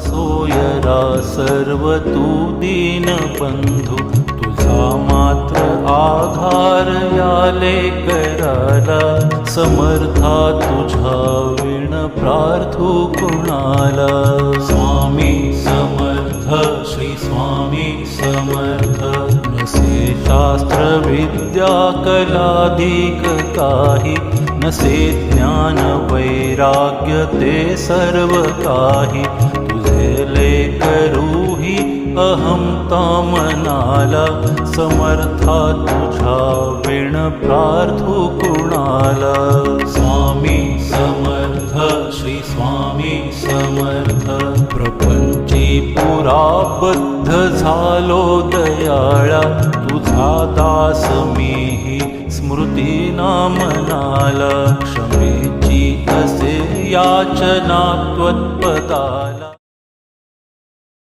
सोयरा सर्व तू दीन बंधू, तुझा मात्र आधार याले कराला, समर्था तुझा विण प्रार्थू कुणाला. स्वामी समर्थ श्री स्वामी समर्थ, नसे शास्त्र विद्या कलाधिक काही, नसे ज्ञान वैराग्य ते सर्व काही, तुझे लेकरूही अहंता मनाला, समर्था तुझा विण प्रार्थू कुणाला. स्वामी समर्थ श्री स्वामी समर्थ, प्रपंची पुराबद्ध झालो दयाळा, तुझा दास मीही स्मृती नामनाला, क्षमेची असे याचना त्वत्पदाला.